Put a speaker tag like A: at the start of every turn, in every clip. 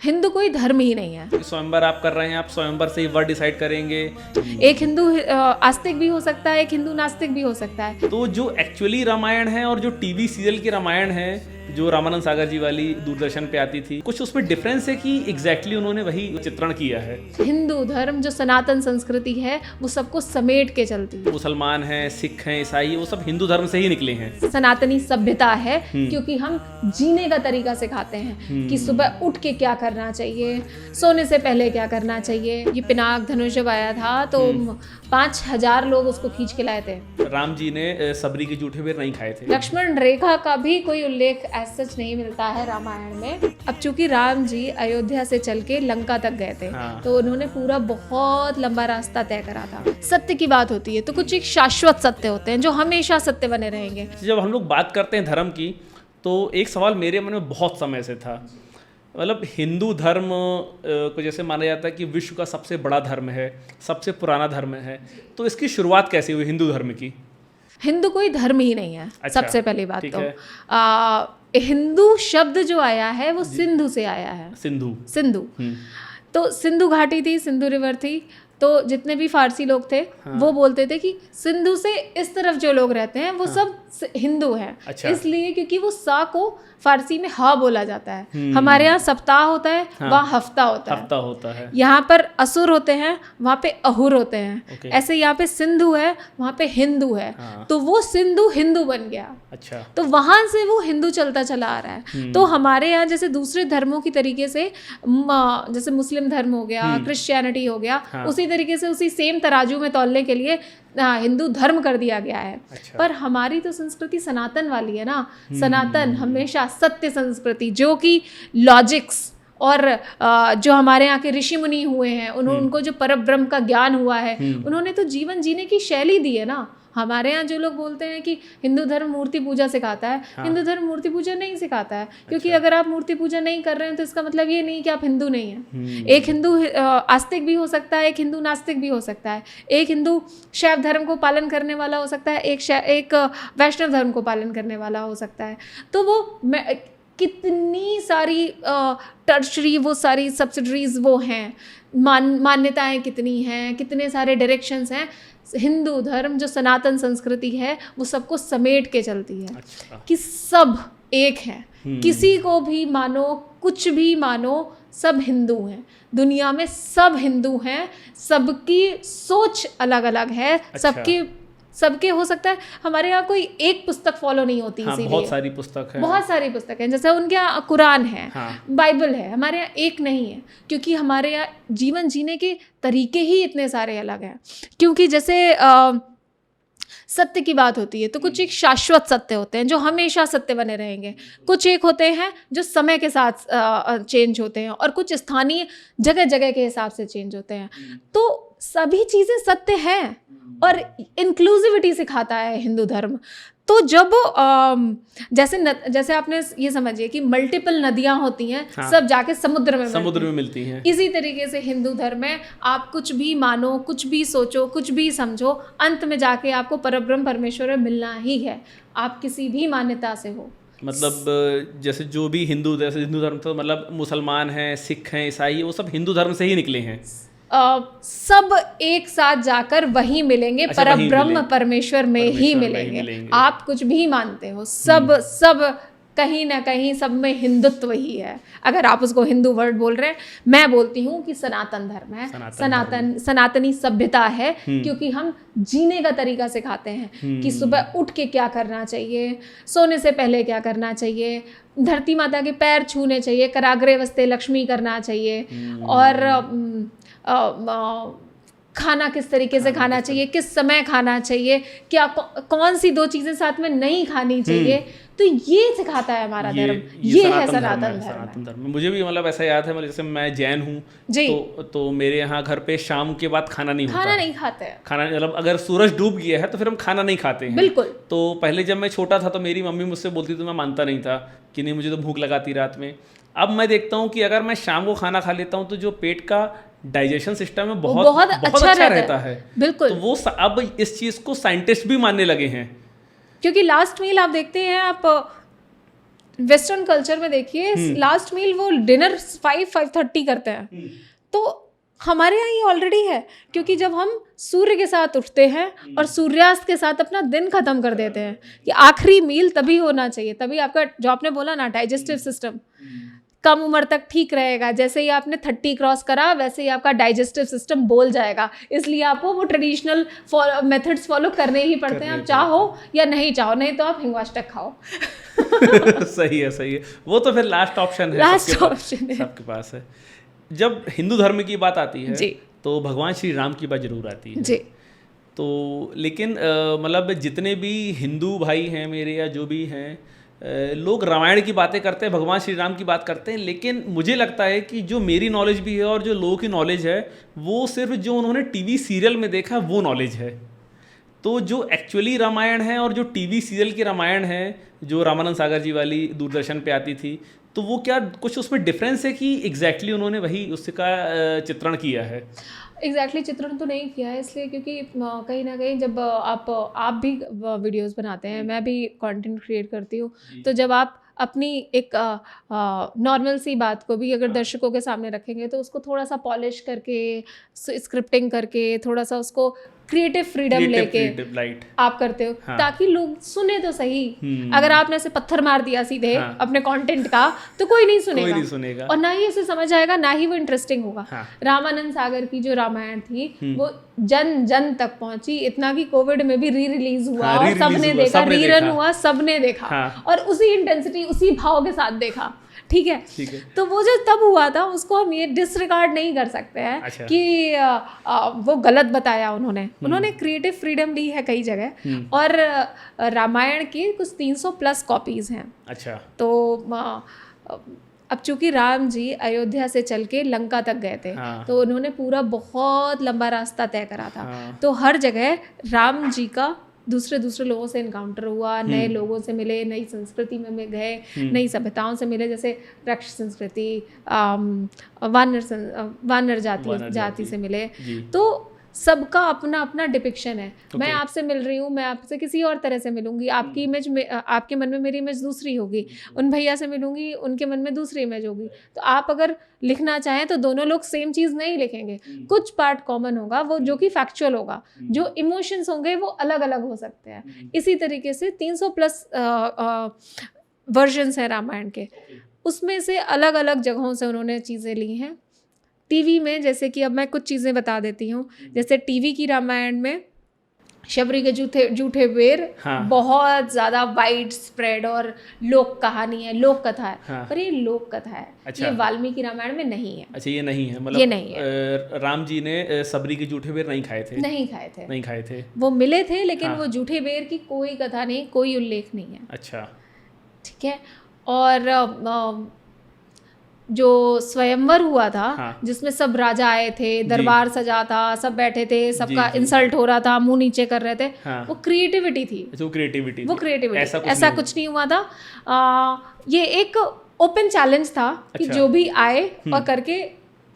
A: हिंदू कोई धर्म ही नहीं है।
B: स्वयंवर आप कर रहे हैं, आप स्वयंवर से ही वर डिसाइड करेंगे।
A: एक हिंदू आस्तिक भी हो सकता है, एक हिंदू नास्तिक भी हो सकता है।
B: तो जो एक्चुअली रामायण है और जो टीवी सीरियल की रामायण है, जो रामानंद सागर जी वाली दूरदर्शन पे आती थी, कुछ उसमें डिफरेंस है कि एग्जैक्टली उन्होंने वही चित्रण किया है।
A: हिंदू धर्म जो सनातन संस्कृति है वो सबको समेट के चलती है।
B: मुसलमान हैं, सिख हैं, ईसाई, वो सब हिंदू धर्म से ही निकले हैं।
A: सनातनी सभ्यता है क्योंकि हम जीने का तरीका सिखाते हैं कि सुबह उठ के क्या करना चाहिए, सोने से पहले क्या करना चाहिए। ये पिनाक धनुष जब आया था तो 5000 लोग उसको खींच के लाए थे।
B: राम जी ने सबरी के जूठे बेर नहीं खाए थे।
A: लक्ष्मण रेखा का भी कोई उल्लेख सच नहीं मिलता है रामायण में। अब चूंकि राम जी अयोध्या से चल के लंका तक गए थे, तो उन्होंने पूरा बहुत लंबा रास्ता तय करा था। सत्य की बात होती है तो कुछ एक शाश्वत सत्य होते हैं जो हमेशा सत्य बने रहेंगे।
B: जब हम लोग बात करते हैं धर्म की, तो एक सवाल मेरे मन में बहुत समय से था। मतलब हिंदू धर्म को जैसे माना जाता है कि विश्व का सबसे बड़ा धर्म है, सबसे पुराना धर्म है, तो इसकी शुरुआत कैसे हुई हिंदू धर्म की?
A: हिंदू कोई धर्म ही नहीं है।
B: अच्छा,
A: सबसे पहली बात तो हिंदू शब्द जो आया है वो सिंधु से आया है। सिंधु तो सिंधु घाटी थी, सिंधु रिवर थी, तो जितने भी फारसी लोग थे वो बोलते थे कि सिंधु से इस तरफ जो लोग रहते हैं वो सब हिंदू हैं।
B: अच्छा।
A: इसलिए क्योंकि वो सा को फारसी में हा बोला जाता है। हमारे यहाँ सप्ताह होता है, वहाँ हफ्ता होता है। यहाँ पर असुर होते हैं, वहाँ पे अहुर होते हैं। ऐसे यहाँ पे सिंधु है, वहाँ पे हिंदू है। तो वो सिंधु हिंदू बन गया।
B: अच्छा।
A: तो वहां से वो हिंदू चलता चला आ रहा है। तो हमारे यहाँ जैसे दूसरे धर्मों की तरीके से जैसे मुस्लिम धर्म हो गया, क्रिश्चियनिटी हो गया, उसी तरीके से उसी सेम तराजू में तौलने के लिए हिंदू धर्म कर दिया गया है।
B: अच्छा।
A: पर हमारी तो संस्कृति सनातन वाली है ना। सनातन हमेशा सत्य संस्कृति, जो कि लॉजिक्स और जो हमारे यहाँ के ऋषि मुनि हुए हैं, उनको जो परब्रह्म का ज्ञान हुआ है, उन्होंने तो जीवन जीने की शैली दी है ना। हमारे यहाँ जो लोग बोलते हैं कि हिंदू धर्म मूर्ति पूजा सिखाता है, हिंदू धर्म मूर्ति पूजा नहीं सिखाता है। क्योंकि अगर आप मूर्ति पूजा नहीं कर रहे हैं तो इसका मतलब ये नहीं कि आप हिंदू नहीं हैं। एक हिंदू आस्तिक भी हो सकता है, एक हिंदू नास्तिक भी हो सकता है। एक हिंदू शैव धर्म को पालन करने वाला हो सकता है, एक वैष्णव धर्म को पालन करने वाला हो सकता है। तो वो कितनी सारी टर्शरी, वो सारी सब्सिडरीज वो हैं, मान्यताएं कितनी हैं, कितने सारे डायरेक्शंस हैं। हिंदू धर्म जो सनातन संस्कृति है वो सबको समेट के चलती है।
B: अच्छा।
A: कि सब एक है, किसी को भी मानो, कुछ भी मानो, सब हिंदू हैं। दुनिया में सब हिंदू हैं, सबकी सोच अलग अलग है।
B: अच्छा।
A: सबके हो सकता है। हमारे यहाँ कोई एक पुस्तक फॉलो नहीं होती। इसीलिए
B: बहुत सारी पुस्तक है,
A: बहुत सारी पुस्तक हैं। जैसे उनके यहाँ कुरान है, बाइबल है, हमारे यहाँ एक नहीं है। क्योंकि हमारे यहाँ जीवन जीने के तरीके ही इतने सारे अलग हैं। क्योंकि जैसे सत्य की बात होती है तो कुछ एक शाश्वत सत्य होते हैं जो हमेशा सत्य बने रहेंगे। कुछ एक होते हैं जो समय के साथ चेंज होते हैं, और कुछ स्थानीय जगह जगह के हिसाब से चेंज होते हैं। तो सभी चीज़ें सत्य हैं और इंक्लूसिविटी सिखाता है हिंदू धर्म। तो जब जैसे आपने ये समझिए कि मल्टीपल नदियां होती हैं, सब जाके समुद्र में
B: मिलती हैं।
A: इसी तरीके से हिंदू धर्म में आप कुछ भी मानो, कुछ भी सोचो, कुछ भी समझो, अंत में जाके आपको परब्रह्म परमेश्वर में मिलना ही है, आप किसी भी मान्यता से हो।
B: मतलब जैसे जो भी हिंदू धर्म, तो मतलब मुसलमान हैं, सिख हैं, ईसाई, वो सब हिंदू धर्म से ही निकले हैं।
A: सब एक साथ जाकर वहीं मिलेंगे।
B: अच्छा,
A: परब्रह्म परमेश्वर में ही मिलेंगे। आप कुछ भी मानते हो, सब कहीं ना कहीं सब में हिंदुत्व ही है। अगर आप उसको हिंदू वर्ड बोल रहे हैं, मैं बोलती हूँ कि सनातन धर्म है, सनातनी सभ्यता है। क्योंकि हम जीने का तरीका सिखाते हैं कि सुबह उठ के क्या करना चाहिए, सोने से पहले क्या करना चाहिए, धरती माता के पैर छूने चाहिए, कराग्रे वस्ते लक्ष्मी करना चाहिए, और खाना किस तरीके से खाना चाहिए, किस समय खाना चाहिए, क्या कौन सी 2 चीज़ें साथ में नहीं खानी चाहिए। तो ये सिखाता है हमारा धर्म। ये है सनातन धर्म।
B: मुझे भी मतलब ऐसा याद है, मतलब जैसे मैं जैन हूँ तो मेरे यहाँ घर पे शाम के बाद खाना नहीं
A: खाते हैं।
B: खाना मतलब अगर सूरज डूब गया है तो फिर हम खाना नहीं खाते हैं।
A: बिल्कुल।
B: तो पहले जब मैं छोटा था तो मेरी मम्मी मुझसे बोलती, तो मैं मानता नहीं था कि नहीं, मुझे तो भूख लगाती रात में। अब मैं देखता हूँ कि अगर मैं शाम को खाना खा लेता हूँ तो जो पेट का डाइजेशन सिस्टम है बहुत अच्छा रहता है।
A: बिल्कुल।
B: तो वो अब इस चीज़ को साइंटिस्ट भी मानने लगे हैं।
A: क्योंकि लास्ट मील आप देखते हैं, आप वेस्टर्न कल्चर में देखिए लास्ट मील वो डिनर 5-5:30 करते हैं, तो हमारे यहाँ ये ऑलरेडी है, क्योंकि जब हम सूर्य के साथ उठते हैं और सूर्यास्त के साथ अपना दिन खत्म कर देते हैं, कि आखिरी मील तभी होना चाहिए, तभी आपका जो आपने बोला ना डाइजेस्टिव सिस्टम कम उम्र तक ठीक रहेगा। जैसे ही आपने 30 क्रॉस करा वैसे ही आपका डाइजेस्टिव सिस्टम बोल जाएगा, इसलिए आपको वो ट्रेडिशनल मेथड्स फॉलो करने ही पड़ते हैं, आप चाहो या नहीं चाहो, नहीं तो आप हिंगवाष्टक खाओ।
B: सही है, सही है। वो तो फिर लास्ट ऑप्शन है,
A: लास्ट ऑप्शन है
B: सबके पास है। जब हिंदू धर्म की बात आती है
A: जी,
B: तो भगवान श्री राम की बात जरूर आती है
A: जी।
B: तो लेकिन मतलब जितने भी हिंदू भाई हैं मेरे या जो भी हैं, लोग रामायण की बातें करते हैं, भगवान श्री राम की बात करते हैं, लेकिन मुझे लगता है कि जो मेरी नॉलेज भी है और जो लोगों की नॉलेज है वो सिर्फ जो उन्होंने टीवी सीरियल में देखा वो नॉलेज है। तो जो एक्चुअली रामायण है और जो टीवी सीरियल की रामायण है जो रामानंद सागर जी वाली दूरदर्शन पे आती थी, तो वो क्या कुछ उसमें डिफरेंस है कि एग्जैक्टली उन्होंने वही उसका चित्रण किया है?
A: एग्जैक्टली चित्रण तो नहीं किया है, इसलिए क्योंकि कहीं ना कहीं जब आप भी वीडियोस बनाते हैं, मैं भी कंटेंट क्रिएट करती हूँ, तो जब आप अपनी एक नॉर्मल सी बात को भी अगर दर्शकों के सामने रखेंगे तो उसको थोड़ा सा पॉलिश करके, स्क्रिप्टिंग करके, थोड़ा सा उसको क्रिएटिव फ्रीडम लेके आप करते हो,
B: हाँ।
A: ताकि लोग सुने तो सही। अगर आपने ऐसे पत्थर मार दिया सीधे अपने कंटेंट का तो कोई नहीं सुनेगा, और ना ही उसे समझ आएगा, ना ही वो इंटरेस्टिंग होगा।
B: हाँ।
A: रामानंद सागर की जो रामायण थी वो जन जन तक पहुंची, इतना कि कोविड में भी री रिलीज हुआ और सबने देखा, रीरन हुआ, सबने देखा, और उसी इंटेंसिटी उसी भाव के साथ देखा। ठीक है, तो वो जो तब हुआ था उसको हम ये डिसरिगार्ड नहीं कर सकते हैं। अच्छा। कि वो गलत बताया उन्होंने क्रिएटिव फ्रीडम दी है कई जगह, और रामायण की कुछ 300+ कॉपीज हैं।
B: अच्छा।
A: तो अब चूंकि राम जी अयोध्या से चल के लंका तक गए थे, तो उन्होंने पूरा बहुत लंबा रास्ता तय करा था, तो हर जगह राम जी का दूसरे लोगों से इनकाउंटर हुआ, नए लोगों से मिले, नई संस्कृति में गए, नई सभ्यताओं से मिले, जैसे राक्षस संस्कृति, वानर जाति से मिले। तो सबका अपना अपना डिपिक्शन है। मैं आपसे मिल रही हूँ, मैं आपसे किसी और तरह से मिलूंगी, आपकी इमेज में, आपके मन में मेरी इमेज दूसरी होगी, उन भैया से मिलूंगी, उनके मन में दूसरी इमेज होगी। तो आप अगर लिखना चाहें तो दोनों लोग सेम चीज़ नहीं लिखेंगे, कुछ पार्ट कॉमन होगा, वो जो कि फैक्चुअल होगा, जो इमोशंस होंगे वो अलग अलग हो सकते हैं। इसी तरीके से 300+ वर्जन्स हैं रामायण के, उसमें से अलग अलग जगहों से उन्होंने चीज़ें ली हैं। टीवी में जैसे कि अब मैं कुछ चीज़ें बता देती हूँ, जैसे टीवी की रामायण में शबरी के जूठे बेर बहुत ज़्यादा वाइड स्प्रेड और लोक कहानी है, लोक कथा है, पर ये लोक कथा है। अच्छा। ये वाल्मीकि रामायण में नहीं है।
B: अच्छा, ये नहीं है, मतलब ये नहीं है। राम जी ने सबरी के जूठे बेर नहीं खाए थे। वो मिले थे, लेकिन वो जूठे बेर की कोई कथा नहीं, कोई उल्लेख नहीं है। अच्छा, ठीक है। और जो स्वयंवर हुआ था, जिसमें सब राजा आए थे, दरबार सजा था, सब बैठे थे, सबका इंसल्ट हो रहा था, मुंह नीचे कर रहे थे, वो क्रिएटिविटी थी। ऐसा कुछ नहीं हुआ था। ये एक ओपन चैलेंज था कि जो भी आए और करके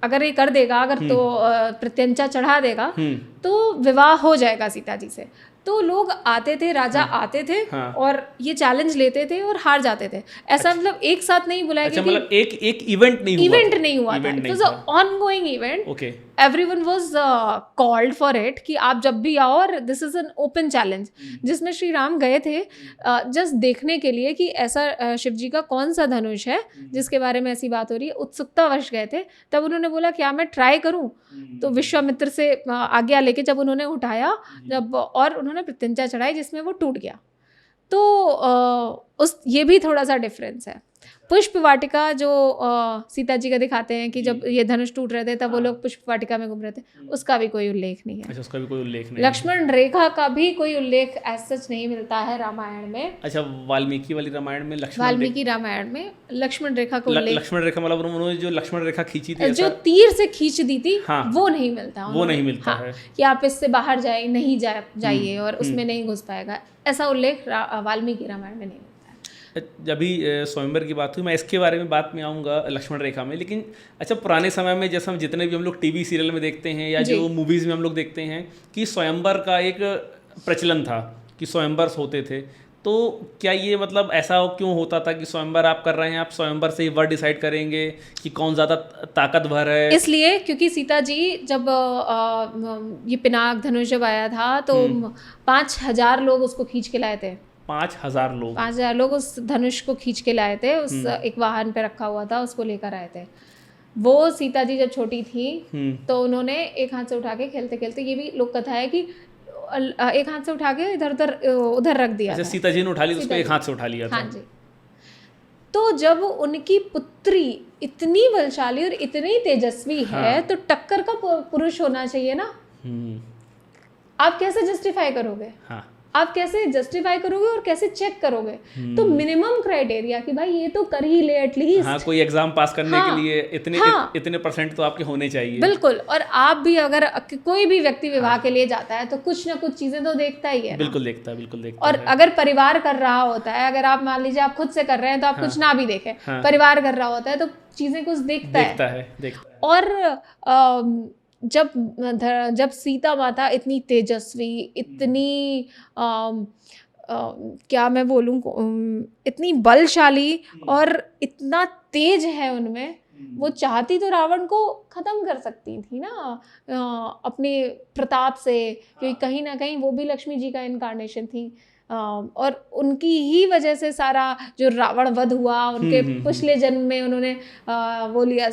B: अगर ये कर देगा, अगर तो प्रत्यंचा चढ़ा देगा तो विवाह हो जाएगा सीता जी से। तो लोग आते थे, राजा आते थे, और ये चैलेंज लेते थे और हार जाते थे। ऐसा मतलब एक साथ नहीं बुलाया, मतलब एक इवेंट नहीं हुआ था। It was a ongoing event. Everyone was called for it कि आप जब भी आओ, और this is an open challenge, जिसमें श्री राम गए थे जस्ट देखने के लिए कि ऐसा शिव जी का कौन सा धनुष है जिसके बारे में ऐसी बात हो रही है, उत्सुकतावश गए थे। तब उन्होंने बोला क्या मैं ट्राई करूं, तो विश्वामित्र से आज्ञा लेके जब उन्होंने उठाया, और उन्होंने प्रत्यंचा चढ़ाई जिसमें वो टूट गया। तो ये भी थोड़ा सा डिफरेंस है। पुष्प वाटिका जो सीता जी का दिखाते हैं कि जब ये धनुष टूट रहे थे तब वो लोग पुष्प वाटिका में घूम रहे थे, उसका भी कोई उल्लेख नहीं है। अच्छा, उसका भी कोई उल्लेख नहीं। लक्ष्मण रेखा का भी कोई उल्लेख एज सच नहीं मिलता है रामायण में। अच्छा, वाल्मीकि वाली रामायण में वाल्मीकि रामायण में लक्ष्मण रेखा को लक्ष्मण रेखा मतलब उन्होंने जो लक्ष्मण रेखा खींची थी, जो तीर से खींच दी थी, वो नहीं मिलता है कि आप इससे बाहर जाइए और उसमें नहीं घुस पाएगा, ऐसा उल्लेख वाल्मीकि रामायण में नहीं। जब भी स्वयंवर की बात हुई, मैं इसके बारे में बात में आऊँगा लक्ष्मण रेखा में, लेकिन अच्छा पुराने समय में जैसे हम जितने भी हम लोग टीवी सीरियल में देखते हैं या जो मूवीज़ में हम लोग देखते हैं कि स्वयंवर का एक प्रचलन था कि स्वयंवर होते थे, तो क्या ये मतलब ऐसा क्यों होता था कि स्वयंवर आप कर रहे हैं, आप स्वयंवर से ही वर डिसाइड करेंगे कि कौन ज़्यादा ताकतवर है?
A: इसलिए क्योंकि सीता जी जब ये पिनाक धनुष जब आया था तो 5,000 लोग उसको खींच के लाए थे।
B: 5,000 लोग?
A: 5,000 लोग उस धनुष को खींच के लाए थे, उस एक वाहन पे रखा हुआ था, उसको लेकर आए थे। वो सीता जी जब छोटी थी तो उन्होंने एक हाथ से उठा के खेलते खेलते, ये भी लोक कथा है कि एक हाथ से उठा के इधर उधर उधर रख दिया
B: अच्छा,
A: था।
B: सीता जी ने उठा ली, उसको एक हाथ से उठा लिया था।
A: हाँ जी। तो जब उनकी पुत्री इतनी बलशाली और इतनी तेजस्वी है तो टक्कर का पुरुष होना चाहिए ना। आप कैसे जस्टिफाई करोगे?
B: हाँ,
A: आप कैसे जस्टिफाई करोगे और कैसे चेक करोगे? तो मिनिमम क्राइटेरिया कि भाई ये तो कर ही ले एटलीस्ट।
B: हाँ, कोई एग्जाम पास करने के लिए इतने परसेंट तो आपके होने चाहिए।
A: बिल्कुल। और आप भी अगर कोई भी व्यक्ति विवाह के लिए जाता है तो कुछ ना कुछ चीजें तो देखता ही है ना।
B: बिल्कुल देखता है, बिल्कुल देखता
A: और
B: है।
A: अगर परिवार कर रहा होता है, अगर आप मान लीजिए आप खुद से कर रहे हैं तो आप कुछ ना भी देखें, परिवार कर रहा होता है तो चीजें कुछ देखता है। और जब सीता माता इतनी तेजस्वी, इतनी क्या मैं बोलूँ, इतनी बलशाली और इतना तेज है उनमें, वो चाहती तो रावण को खत्म कर सकती थी ना अपने प्रताप से, क्योंकि कहीं ना कहीं वो भी लक्ष्मी जी का इनकारनेशन थी। और उनकी ही वजह से सारा जो रावण वध हुआ, उनके पिछले जन्म में उन्होंने वो लिया,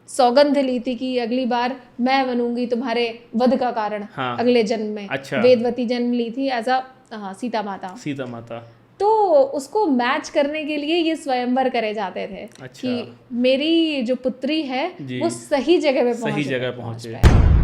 A: सौगंध ली थी कि अगली बार मैं बनूंगी तुम्हारे वध का कारण। अगले जन्म में।
B: अच्छा।
A: वेदवती जन्म ली थी एज अ सीता माता। तो उसको मैच करने के लिए ये स्वयंवर करे जाते थे।
B: अच्छा।
A: कि मेरी जो पुत्री है वो सही जगह पे
B: पहुंचे।